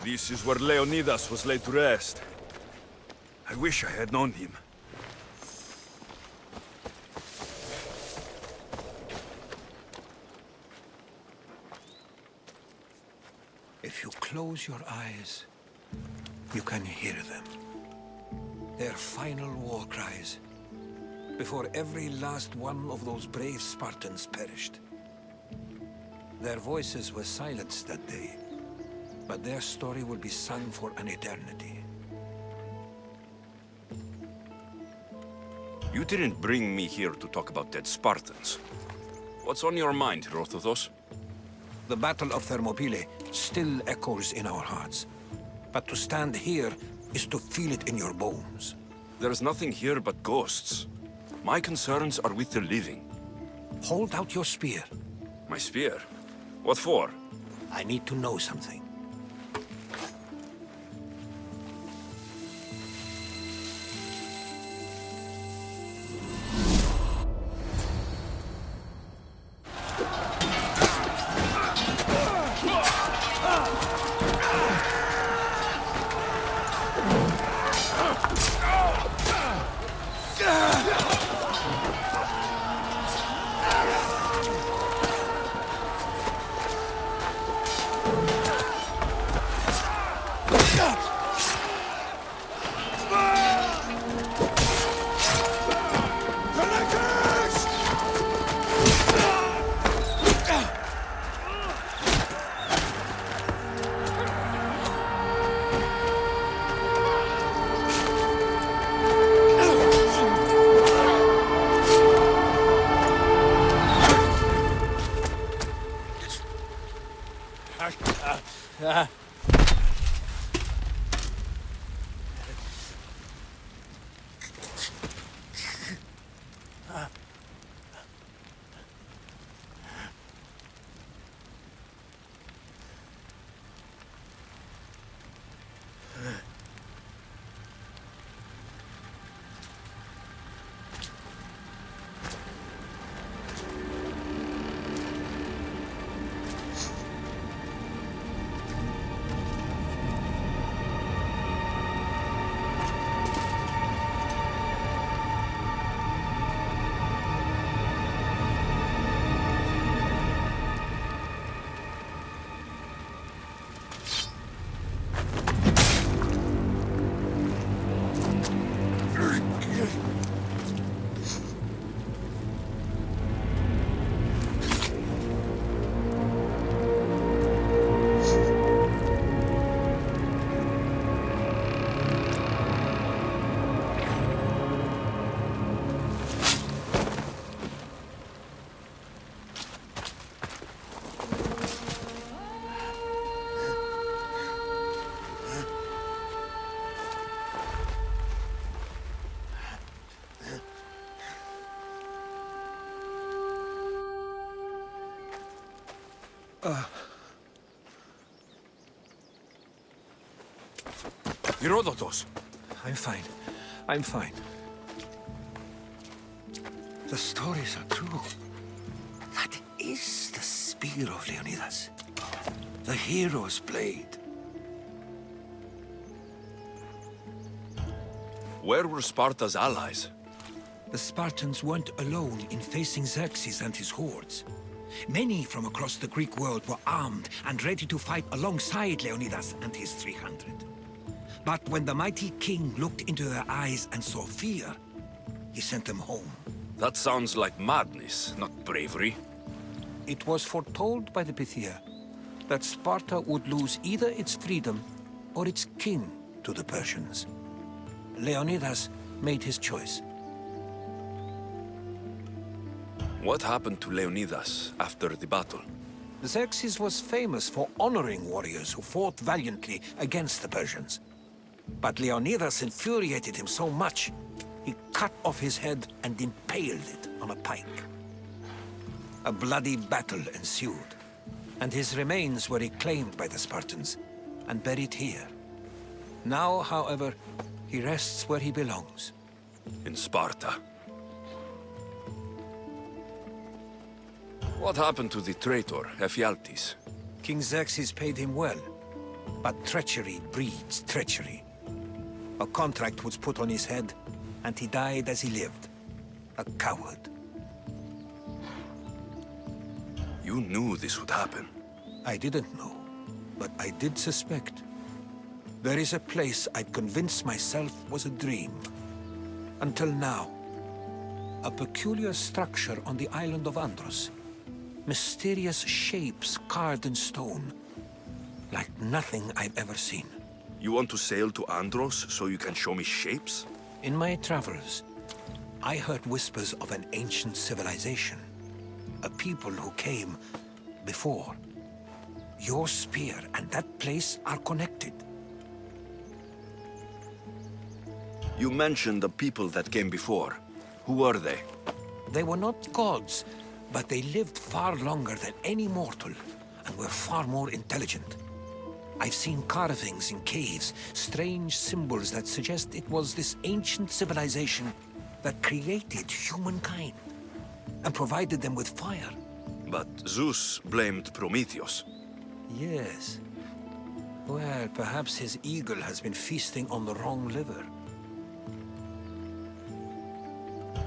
This is where Leonidas was laid to rest. I wish I had known him. If you close your eyes, you can hear them. Their final war cries, before every last one of those brave Spartans perished. Their voices were silenced that day, but their story will be sung for an eternity. You didn't bring me here to talk about dead Spartans. What's on your mind, Herodotus? The Battle of Thermopylae still echoes in our hearts. But to stand here is to feel it in your bones. There's nothing here but ghosts. My concerns are with the living. Hold out your spear. My spear? What for? I need to know something. Herodotus! I'm fine. I'm fine. The stories are true. That is the spear of Leonidas. The hero's blade. Where were Sparta's allies? The Spartans weren't alone in facing Xerxes and his hordes. Many from across the Greek world were armed and ready to fight alongside Leonidas and his 300. But when the mighty king looked into their eyes and saw fear, he sent them home. That sounds like madness, not bravery. It was foretold by the Pythia that Sparta would lose either its freedom or its king to the Persians. Leonidas made his choice. What happened to Leonidas after the battle? Xerxes was famous for honoring warriors who fought valiantly against the Persians. But Leonidas infuriated him so much, he cut off his head and impaled it on a pike. A bloody battle ensued, and his remains were reclaimed by the Spartans and buried here. Now, however, he rests where he belongs. In Sparta. What happened to the traitor, Ephialtes? King Xerxes paid him well. But treachery breeds treachery. A contract was put on his head, and he died as he lived. A coward. You knew this would happen. I didn't know, but I did suspect. There is a place I'd convinced myself was a dream. Until now. A peculiar structure on the island of Andros. Mysterious shapes carved in stone. Like nothing I've ever seen. You want to sail to Andros so you can show me shapes? In my travels, I heard whispers of an ancient civilization. A people who came before. Your spear and that place are connected. You mentioned the people that came before. Who were they? They were not gods, but they lived far longer than any mortal, and were far more intelligent. I've seen carvings in caves, strange symbols that suggest it was this ancient civilization that created humankind, and provided them with fire. But Zeus blamed Prometheus. Yes. Well, perhaps his eagle has been feasting on the wrong liver.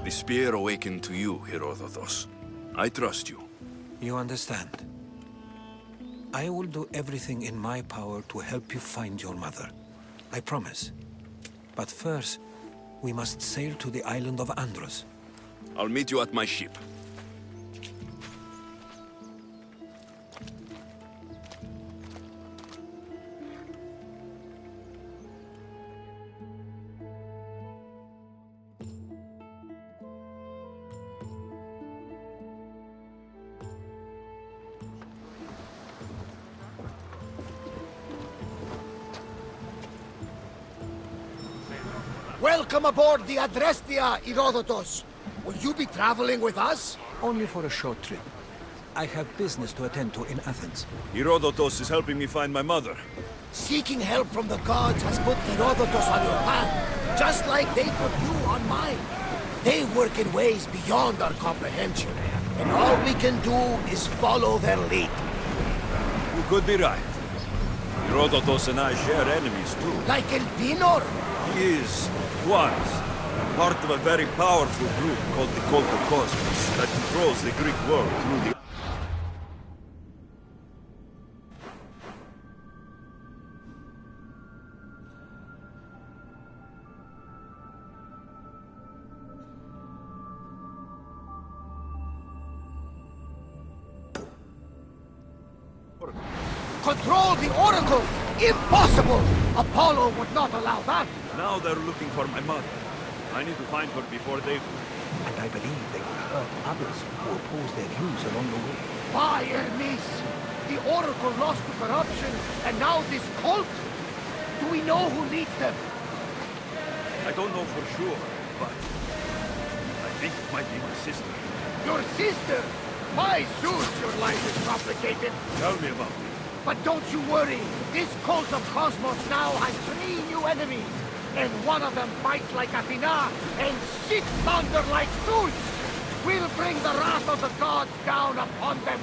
The spear awakened to you, Herodotus. I trust you. You understand. I will do everything in my power to help you find your mother. I promise. But first, we must sail to the island of Andros. I'll meet you at my ship. Welcome aboard the Adrestia, Herodotus. Will you be traveling with us? Only for a short trip. I have business to attend to in Athens. Herodotus is helping me find my mother. Seeking help from the gods has put Herodotus on your path, just like they put you on mine. They work in ways beyond our comprehension, and all we can do is follow their lead. You could be right. Herodotus and I share enemies too. Like Elpinor? He was part of a very powerful group called the Cult of Cosmos that controls the Greek world through the... Control the Oracle! Impossible! Apollo would not allow that! Now they're looking for my mother. I need to find her before they do. And I believe they will hurt others who oppose their views along the way. By Hermes! The Oracle lost to corruption, and now this cult? Do we know who leads them? I don't know for sure, but I think it might be my sister. Your sister? My Zeus, your life is complicated. Tell me about it. But don't you worry. This cult of Cosmos now has 3 new enemies. And one of them fights like Athena and shits thunder like Zeus. We'll bring the wrath of the gods down upon them.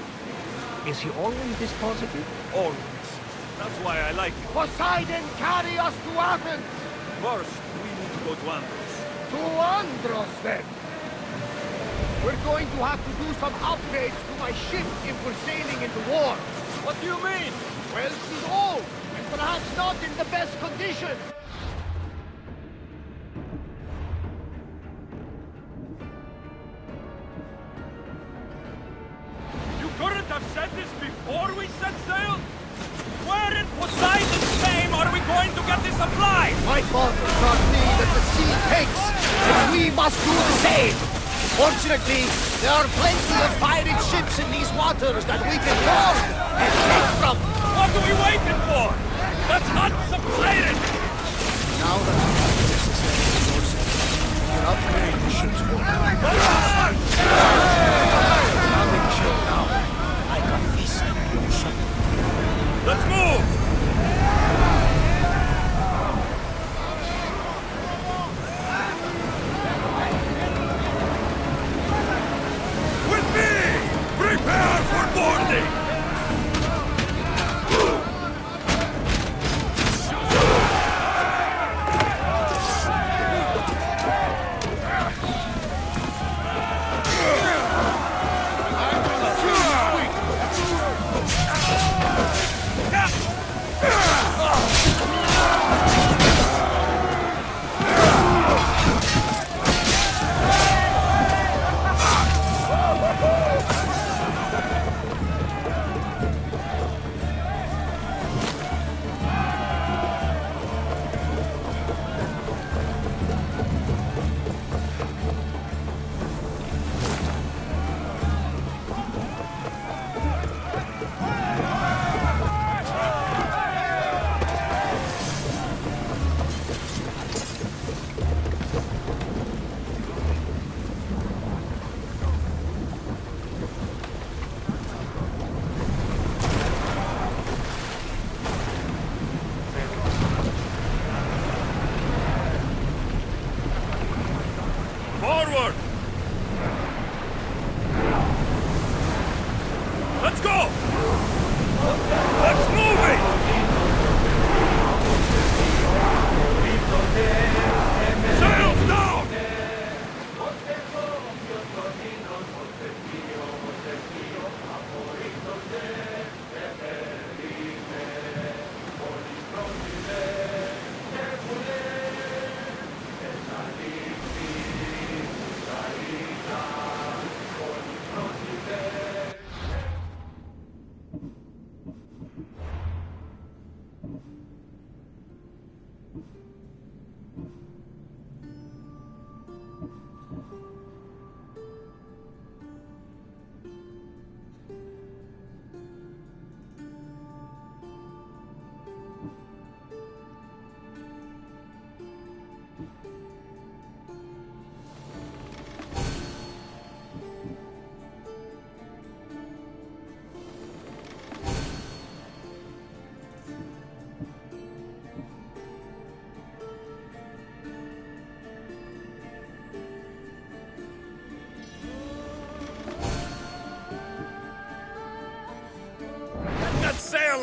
Is he always this positive? Always. That's why I like it. Poseidon, carry us to Athens. First, we need to go to Andros. To Andros, then. We're going to have to do some upgrades to my ship if we're sailing into war. What do you mean? Well, she's old, and perhaps not in the best condition. You couldn't have said this before we set sail? Where in Poseidon's name are we going to get the supply? My father taught me that the sea takes, and we must do the same. Fortunately, there are plenty of pirate ships in these waters that we can board and take from. What are we waiting for? Let's hunt some pirates! Now that we have the necessary resources, we can upgrade the ship's work. Coming ship now, like a feasting ocean. Let's move! With me! Prepare for boarding!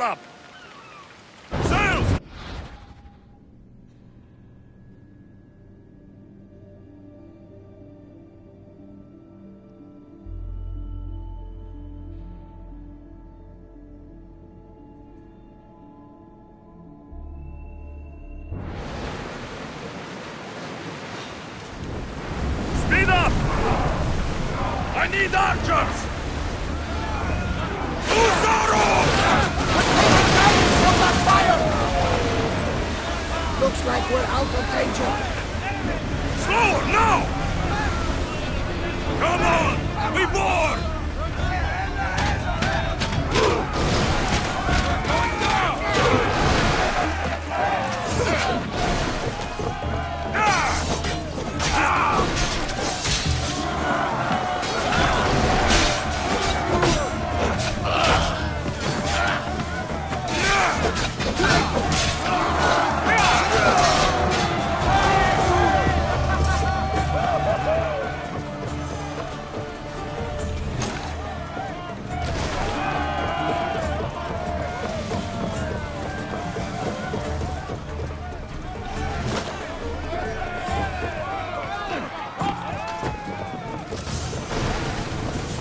sail up! Sails! Speed up! I need archers! Looks like we're out of danger. Slower, now! Come on! We board! Going down!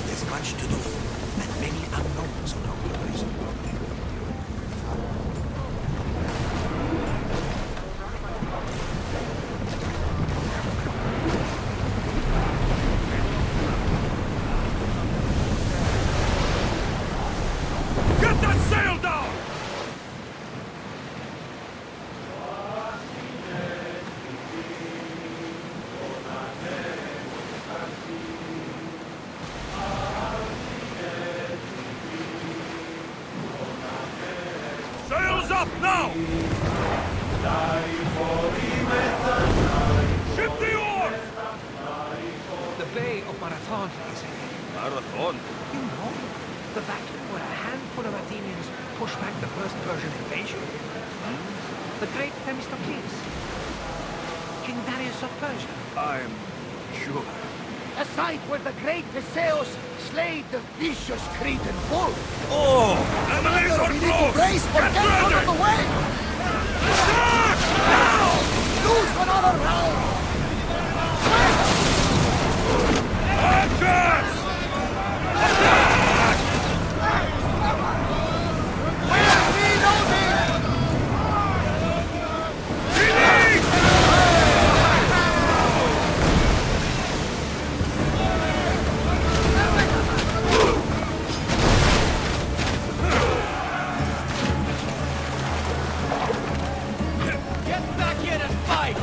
There's much to do, and many unknowns on our horizon. Get that sail down! Sails up now! Ship the oars! The Bay of Marathon is ahead. Marathon? You know, the battle where a handful of Athenians pushed back the first Persian invasion. The great Themistocles. King Darius of Persia. I'm sure. A site where the great Theseus slayed the vicious Cretan bull. Oh! Enemies are We need to close! brace or get out of the way! Attack! Now! Lose another round! Archers! We're reloading! Release! Get back here and fight!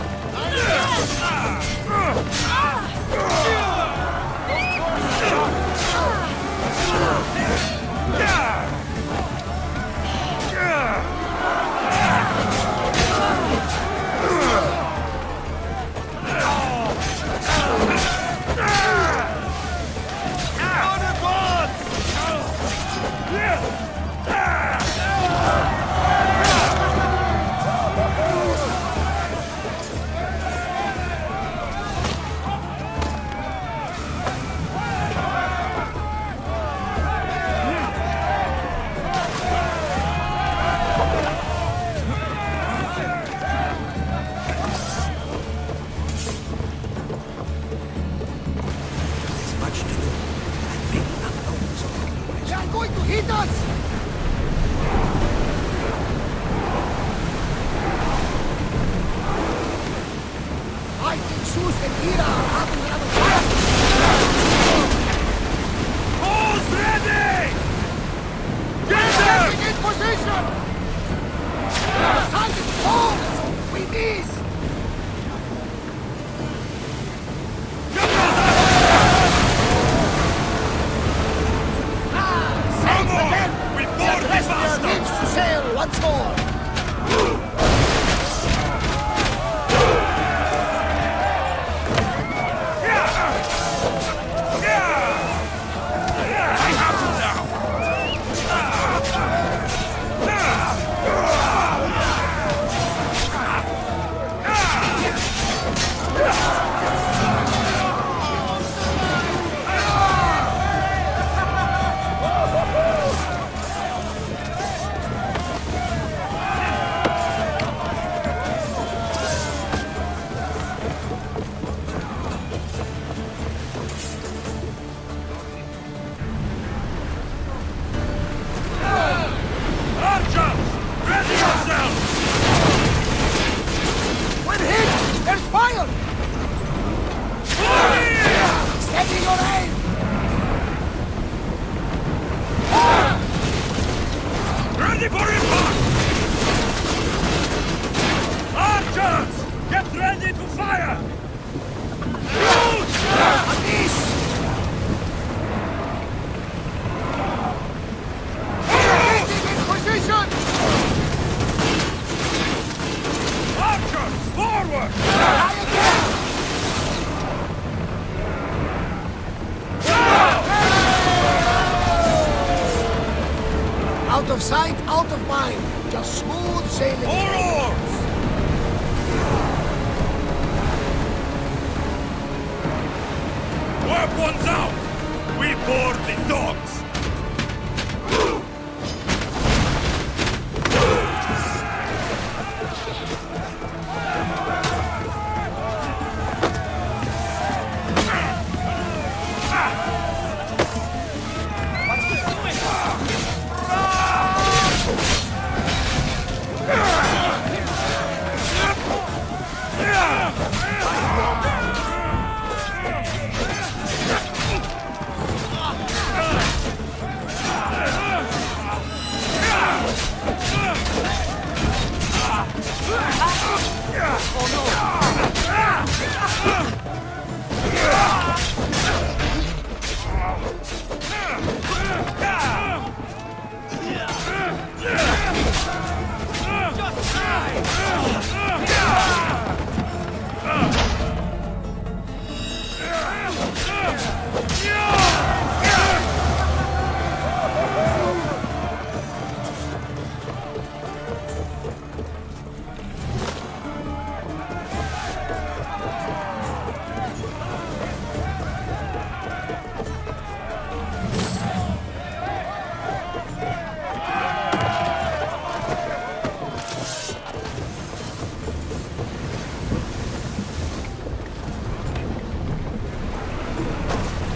There's much to do, and many unknowns on our horizon. They are going to hit us! I think Zeus and Hera are having another fight! All's ready! Get Getting them! in position! Silent falls! We miss! Sails on! again! We The board the Celestial bastards! needs to sail once more! I have you now! Out of sight, out of mind. Just smooth sailing. All oars! Weapons out! We board the dogs!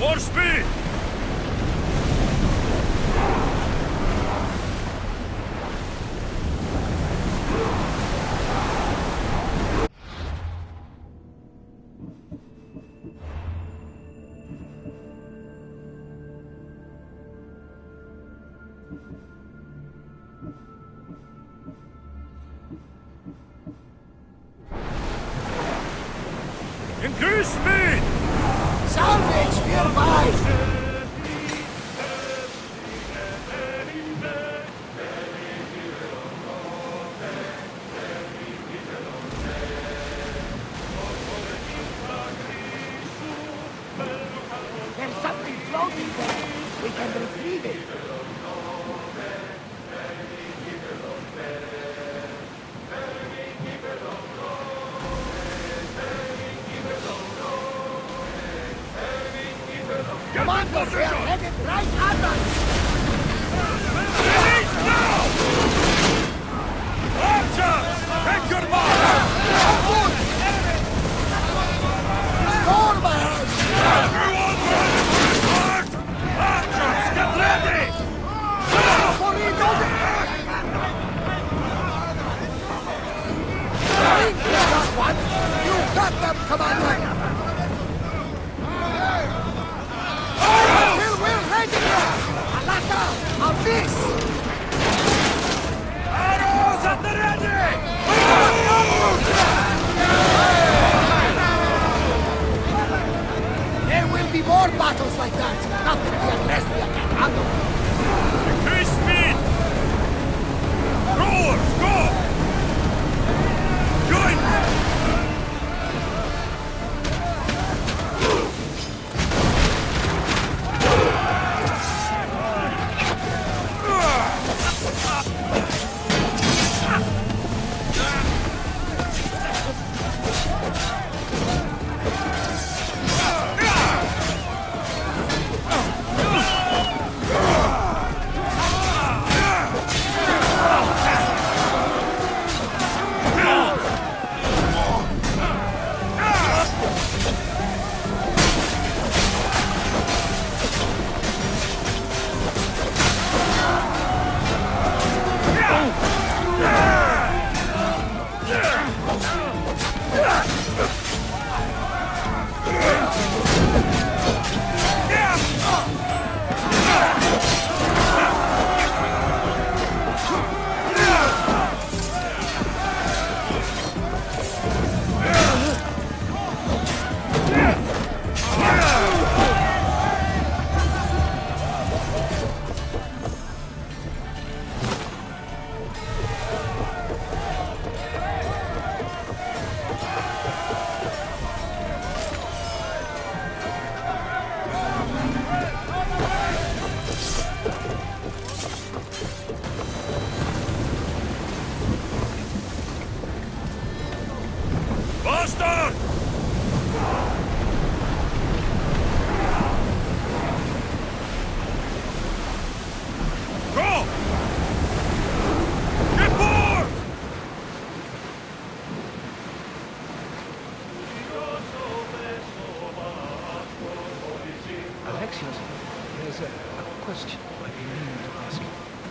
More speed! Increase speed! Salvage nearby! There's something floating there. We can retrieve it. Commandos, we are headed right at us! Release now! Archers! Take your mark! Stormers! Everyone ready for his mark! Archers, get ready! For reloading! One! You got them, Commander! Until we're ready! Alaka! On this! Arrows at the ready! There will be more battles like that! Nothing the Agrestia can handle! Increase speed! Rowers, go! Join me!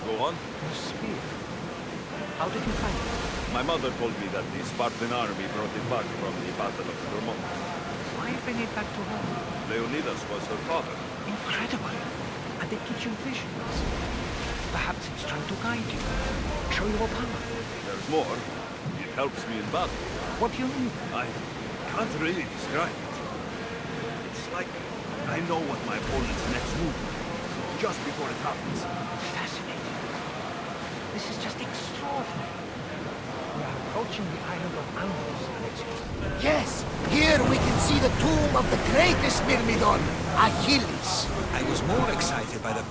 Go on. Your spear. How did you find it? My mother told me that the Spartan army brought it back from the Battle of Vermont. Why bring it back to home? Leonidas was her father. Incredible. And it gives you visions. Perhaps it's trying to guide you. Show you your power. There's more. It helps me in battle. What do you mean? I can't really describe it. It's like I know what my opponent's next move is, just before it happens. Fascinating. This is just extraordinary. We are approaching the island of Andros, Alexios. Yes, here we can see the tomb of the greatest Myrmidon, Achilles. I was more excited by the...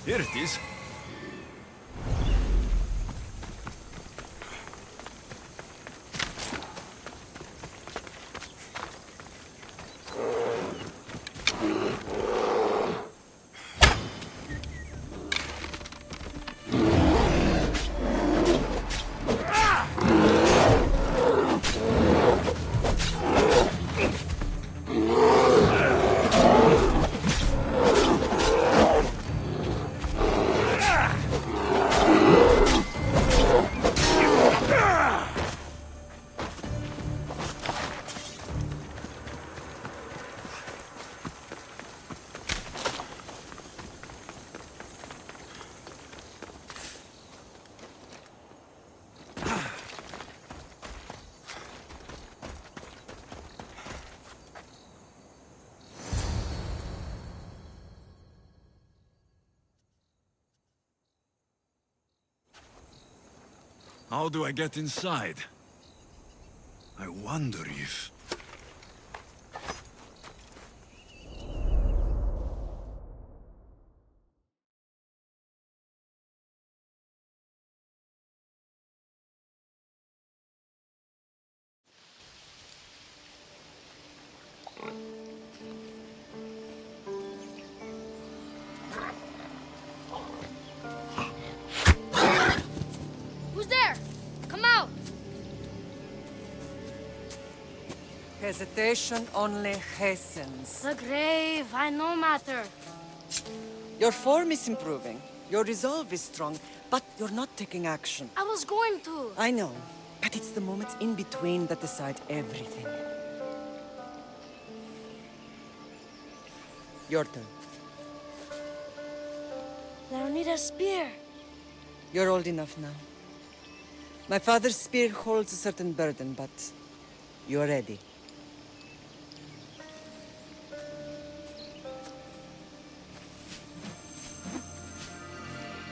Here it is. How do I get inside? I wonder if... Who's there? Come out! Hesitation only hastens. The grave, I no matter. Your form is improving. Your resolve is strong, but you're not taking action. I was going to. I know, but it's the moments in between that decide everything. Your turn. Leonidas' spear. You're old enough now. My father's spear holds a certain burden, but you're ready.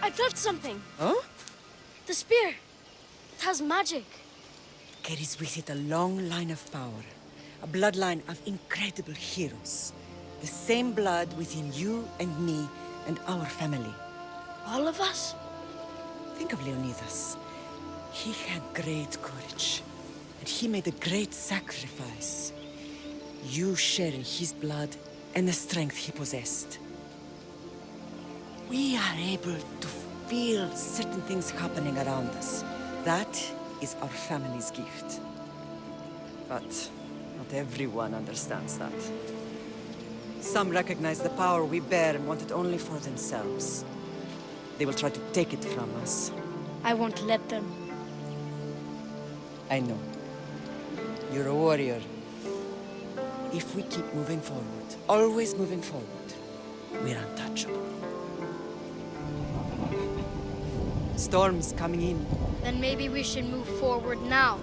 I touched something. Huh? The spear. It has magic. Carries with it a long line of power. A bloodline of incredible heroes. The same blood within you and me and our family. All of us? Think of Leonidas. He had great courage. And he made a great sacrifice. You share in his blood and the strength he possessed. We are able to feel certain things happening around us. That is our family's gift. But not everyone understands that. Some recognize the power we bear and want it only for themselves. They will try to take it from us. I won't let them. I know. You're a warrior. If we keep moving forward, always moving forward, we're untouchable. Storm's coming in. Then maybe we should move forward now.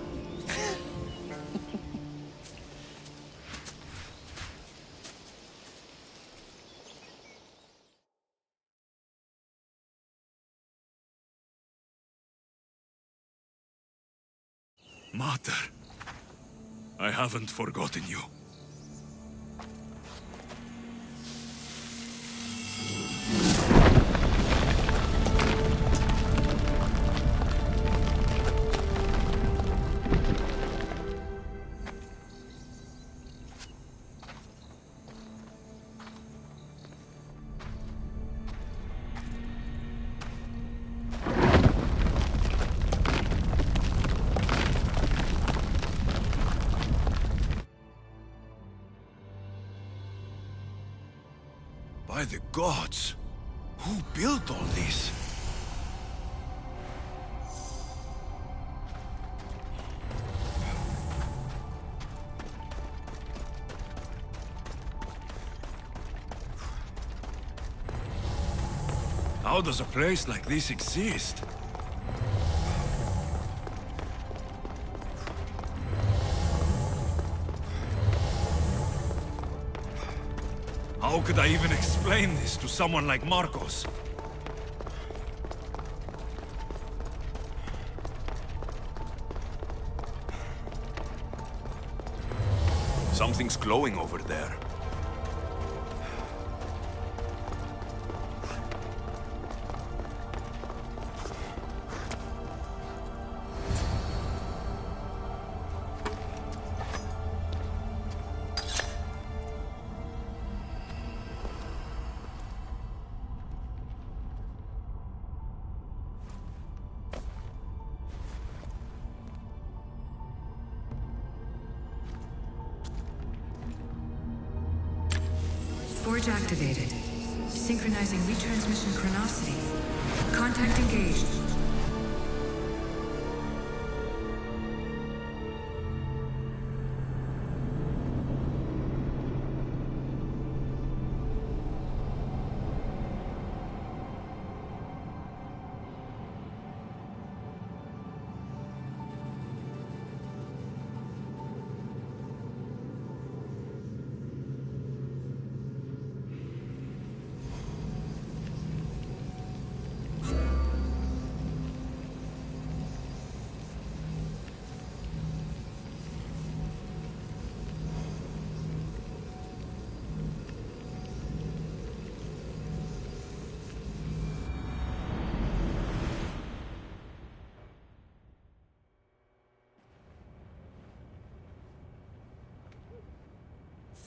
Mater, I haven't forgotten you. By the gods! Who built all this? How does a place like this exist? How could I even explain this to someone like Marcos? Something's glowing over there. Forge activated. Synchronizing retransmission chronicity. Contact engaged.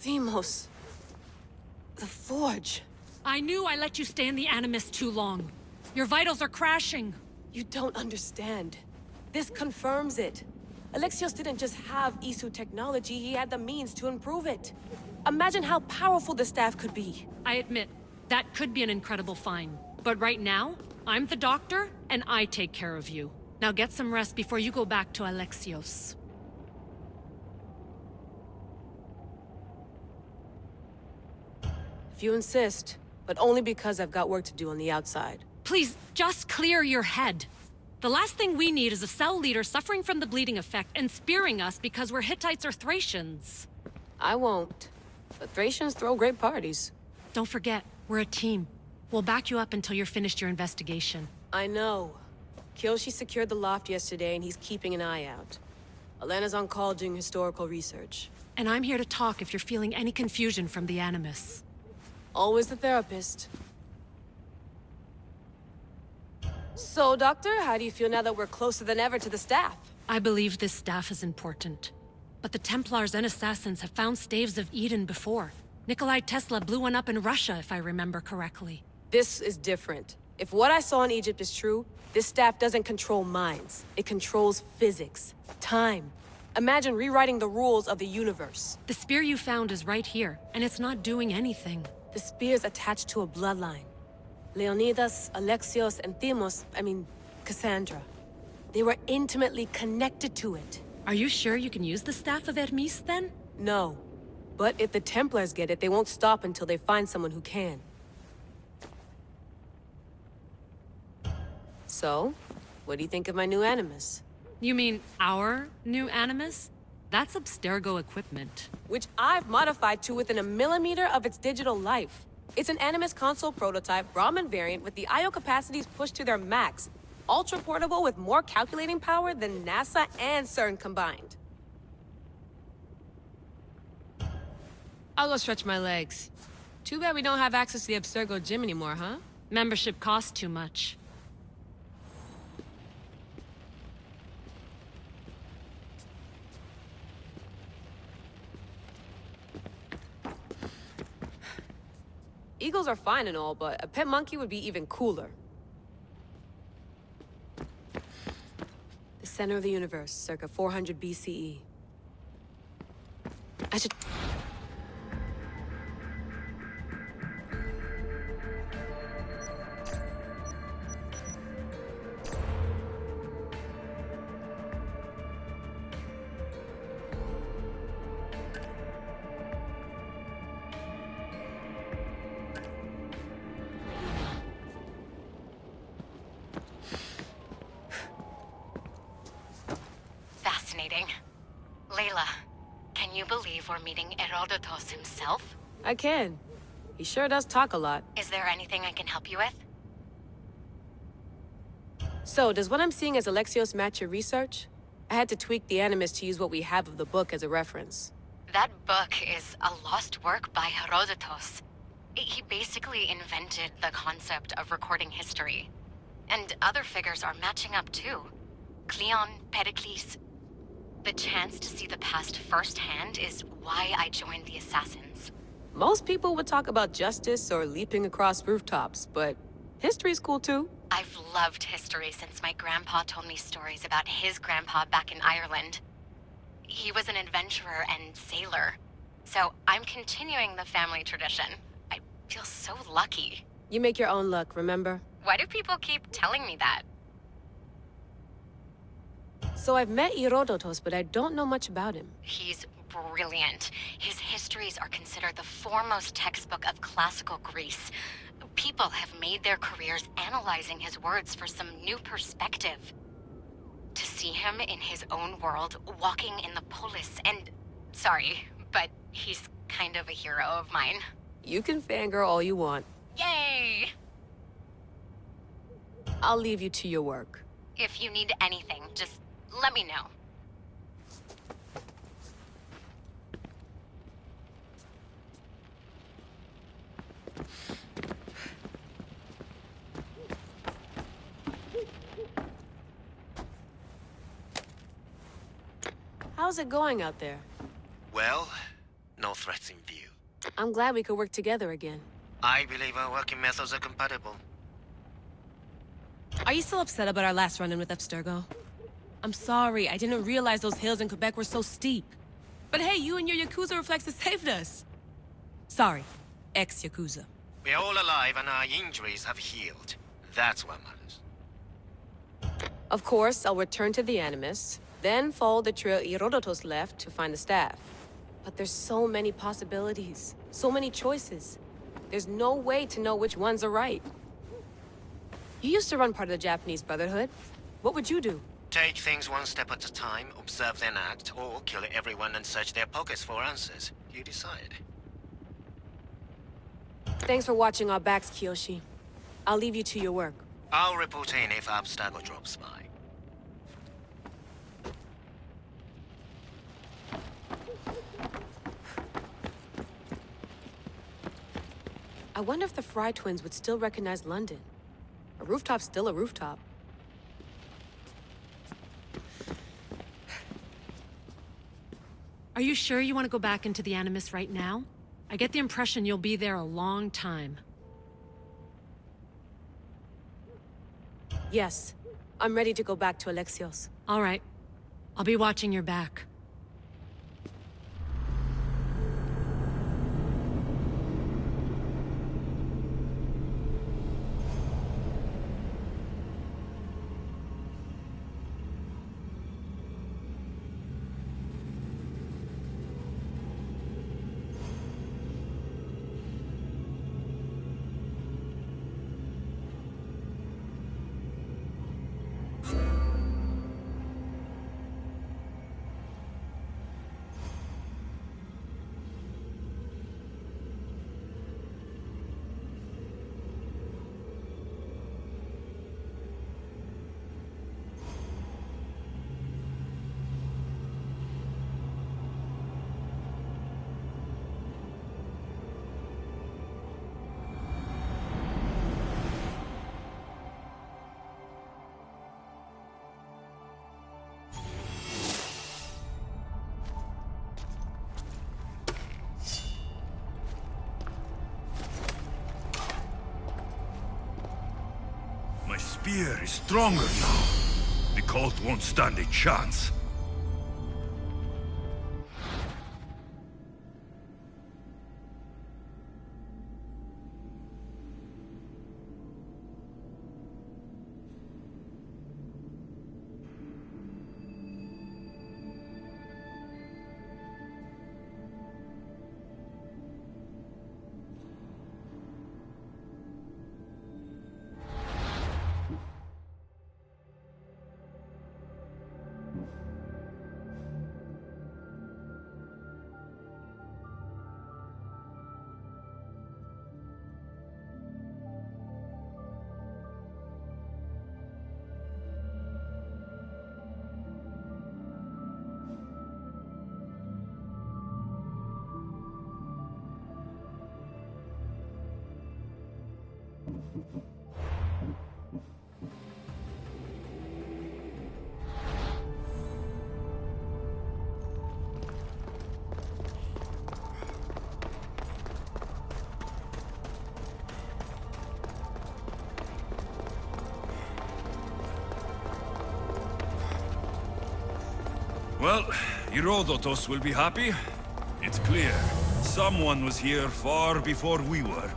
Themos. The Forge. I knew I let you stay in the Animus too long. Your vitals are crashing. You don't understand. This confirms it. Alexios didn't just have Isu technology, he had the means to improve it. Imagine how powerful the staff could be. I admit, that could be an incredible find. But right now, I'm the doctor, and I take care of you. Now get some rest before you go back to Alexios. If you insist, but only because I've got work to do on the outside. Please, just clear your head. The last thing we need is a cell leader suffering from the bleeding effect and spearing us because we're Hittites or Thracians. I won't. But Thracians throw great parties. Don't forget, we're a team. We'll back you up until you're finished your investigation. I know. Kyoshi secured the loft yesterday, and he's keeping an eye out. Elena's on call doing historical research. And I'm here to talk if you're feeling any confusion from the Animus. Always the therapist. So, Doctor, how do you feel now that we're closer than ever to the staff? I believe this staff is important. But the Templars and Assassins have found staves of Eden before. Nikolai Tesla blew one up in Russia, if I remember correctly. This is different. If what I saw in Egypt is true, this staff doesn't control minds. It controls physics, time. Imagine rewriting the rules of the universe. The spear you found is right here, and it's not doing anything. The spear's attached to a bloodline. Leonidas, Alexios, and Cassandra. They were intimately connected to it. Are you sure you can use the Staff of Hermes, then? No. But if the Templars get it, they won't stop until they find someone who can. So, what do you think of my new Animus? You mean our new Animus? That's Abstergo equipment. Which I've modified to within a millimeter of its digital life. It's an Animus console prototype, Brahmin variant with the I/O capacities pushed to their max. Ultra portable with more calculating power than NASA and CERN combined. I'll go stretch my legs. Too bad we don't have access to the Abstergo gym anymore, huh? Membership costs too much. Eagles are fine and all, but a pet monkey would be even cooler. The center of the universe, circa 400 BCE. I should... Fascinating. Layla, can you believe we're meeting Herodotus himself? I can. He sure does talk a lot. Is there anything I can help you with? So, does what I'm seeing as Alexios match your research? I had to tweak the Animus to use what we have of the book as a reference. That book is a lost work by Herodotus. He basically invented the concept of recording history. And other figures are matching up too. Cleon, Pericles. The chance to see the past firsthand is why I joined the Assassins. Most people would talk about justice or leaping across rooftops, but history's cool too. I've loved history since my grandpa told me stories about his grandpa back in Ireland. He was an adventurer and sailor. So I'm continuing the family tradition. I feel so lucky. You make your own luck, remember? Why do people keep telling me that? So I've met Herodotus, but I don't know much about him. He's brilliant. His histories are considered the foremost textbook of classical Greece. People have made their careers analyzing his words for some new perspective. To see him in his own world, walking in the polis, and... Sorry, but he's kind of a hero of mine. You can fangirl all you want. Yay! I'll leave you to your work. If you need anything, just let me know. How's it going out there? Well, no threats in view. I'm glad we could work together again. I believe our working methods are compatible. Are you still upset about our last run-in with Abstergo? I'm sorry, I didn't realize those hills in Quebec were so steep. But hey, you and your Yakuza reflexes saved us. Sorry, ex-Yakuza. We're all alive and our injuries have healed. That's what matters. Of course, I'll return to the Animus, then follow the trail Herodotus left to find the staff. But there's so many possibilities, so many choices. There's no way to know which ones are right. You used to run part of the Japanese Brotherhood. What would you do? Take things one step at a time, observe then act, or kill everyone and search their pockets for answers. You decide. Thanks for watching our backs, Kiyoshi. I'll leave you to your work. I'll report in if Abstergo drops by. I wonder if the Fry twins would still recognize London. A rooftop's still a rooftop. Are you sure you want to go back into the Animus right now? I get the impression you'll be there a long time. Yes. I'm ready to go back to Alexios. All right. I'll be watching your back. My spear is stronger now. The cult won't stand a chance. Well, Herodotus will be happy. It's clear. Someone was here far before we were.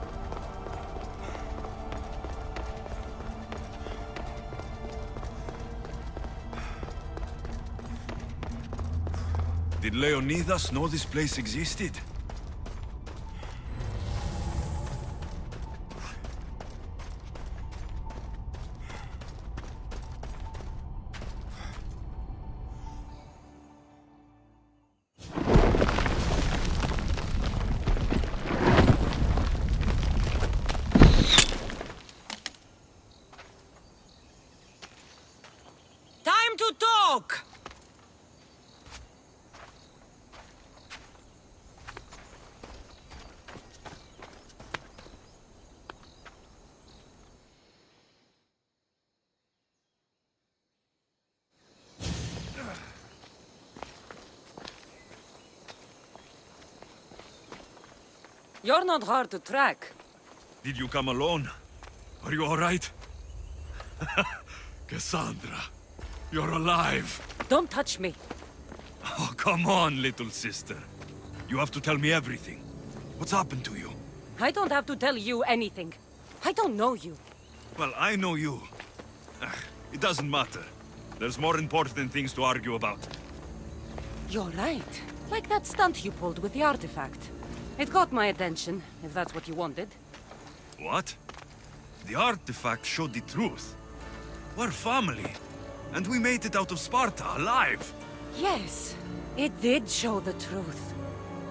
Did Leonidas know this place existed? Time to talk! You're not hard to track. Did you come alone? Are you all right? Cassandra, you're alive. Don't touch me. Oh, come on, little sister. You have to tell me everything. What's happened to you? I don't have to tell you anything. I don't know you. Well, I know you. It doesn't matter. There's more important things to argue about. You're right. Like that stunt you pulled with the artifact. It got my attention, if that's what you wanted. What? The artifact showed the truth. We're family. And we made it out of Sparta alive. Yes, it did show the truth.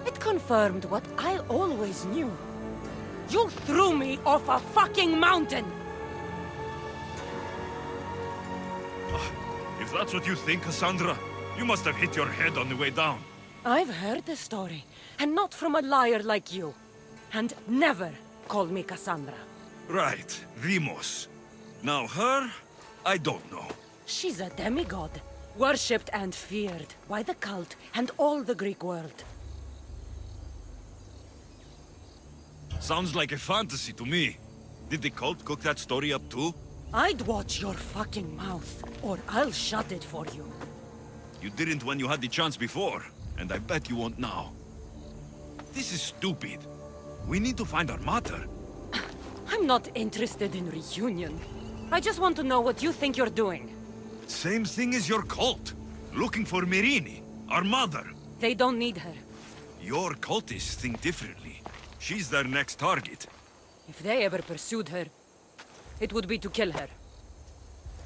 It confirmed what I always knew. You threw me off a fucking mountain! That's what you think, Cassandra? You must have hit your head on the way down. I've heard the story, and not from a liar like you. And never call me Cassandra. Right, Rimos. Now her, I don't know. She's a demigod, worshipped and feared by the cult and all the Greek world. Sounds like a fantasy to me. Did the cult cook that story up too? I'd watch your fucking mouth, or I'll shut it for you. You didn't when you had the chance before, and I bet you won't now. This is stupid. We need to find our mother. I'm not interested in reunion. I just want to know what you think you're doing. Same thing as your cult. Looking for Mirini, our mother. They don't need her. Your cultists think differently. She's their next target. If they ever pursued her, it would be to kill her.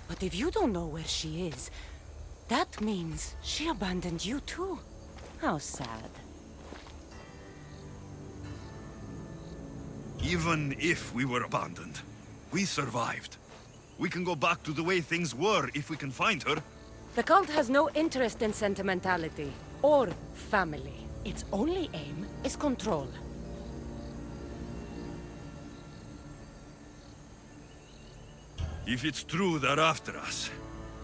But if you don't know where she is, that means she abandoned you too. How sad. Even if we were abandoned, we survived. We can go back to the way things were if we can find her. The cult has no interest in sentimentality or family. Its only aim is control. If it's true they're after us,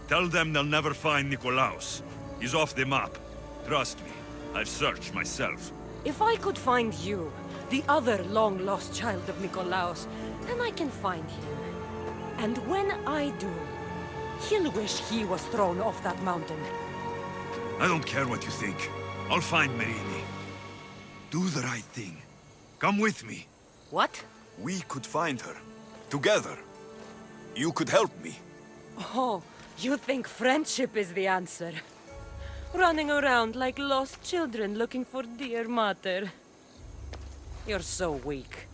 tell them they'll never find Nikolaos. He's off the map. Trust me, I've searched myself. If I could find you, the other long-lost child of Nikolaos, then I can find him. And when I do, he'll wish he was thrown off that mountain. I don't care what you think. I'll find Mirini. Do the right thing. Come with me. What? We could find her. Together. You could help me. Oh, you think friendship is the answer? Running around like lost children looking for dear mother. You're so weak.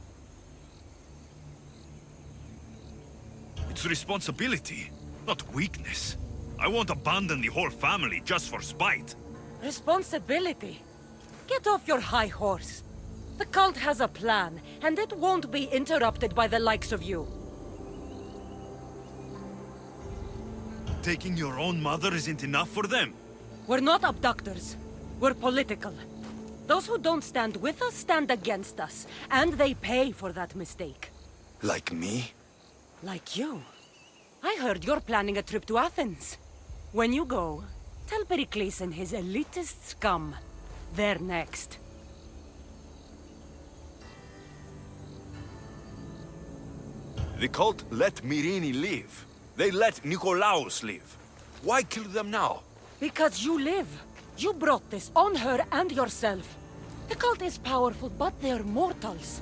It's responsibility, not weakness. I won't abandon the whole family just for spite. Responsibility? Get off your high horse. The cult has a plan, and it won't be interrupted by the likes of you. Taking your own mother isn't enough for them. We're not abductors. We're political. Those who don't stand with us stand against us, and they pay for that mistake. Like me? Like you. I heard you're planning a trip to Athens. When you go, tell Pericles and his elitist scum they're next. The cult let Mirini live. They let Nikolaos live. Why kill them now? Because you live. You brought this on her and yourself. The cult is powerful, but they're mortals.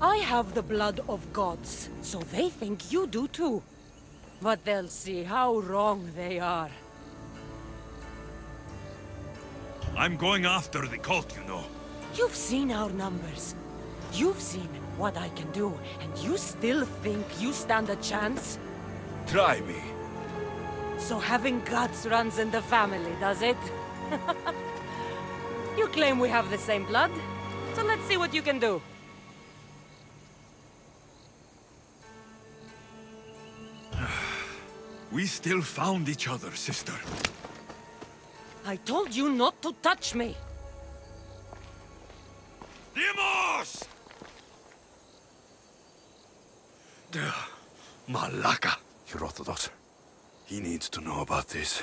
I have the blood of gods, so they think you do too. But they'll see how wrong they are. I'm going after the cult, you know. You've seen our numbers. You've seen what I can do, and you still think you stand a chance? Try me. So having guts runs in the family, does it? You claim we have the same blood, so let's see what you can do. We still found each other, sister. I told you not to touch me! Dimos! Malaka. Herodotus. He needs to know about this.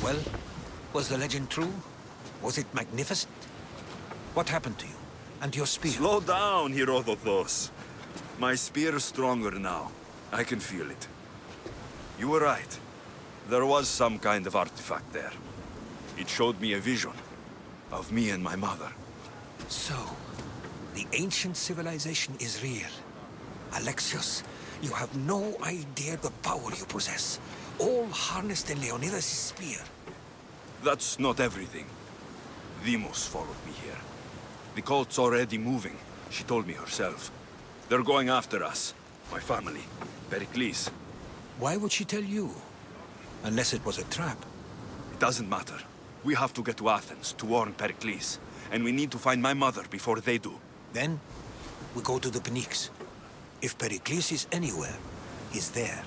Well, was the legend true? Was it magnificent? What happened to you? And your spear? Slow down, Herodotos. My spear's stronger now. I can feel it. You were right. There was some kind of artifact there. It showed me a vision of me and my mother. So, the ancient civilization is real. Alexios, you have no idea the power you possess. All harnessed in Leonidas' spear. That's not everything. Deimos followed me here. The cult's already moving, she told me herself. They're going after us. My family. Pericles. Why would she tell you? Unless it was a trap. It doesn't matter. We have to get to Athens to warn Pericles. And we need to find my mother before they do. Then, we go to the Pnyx. If Pericles is anywhere, he's there.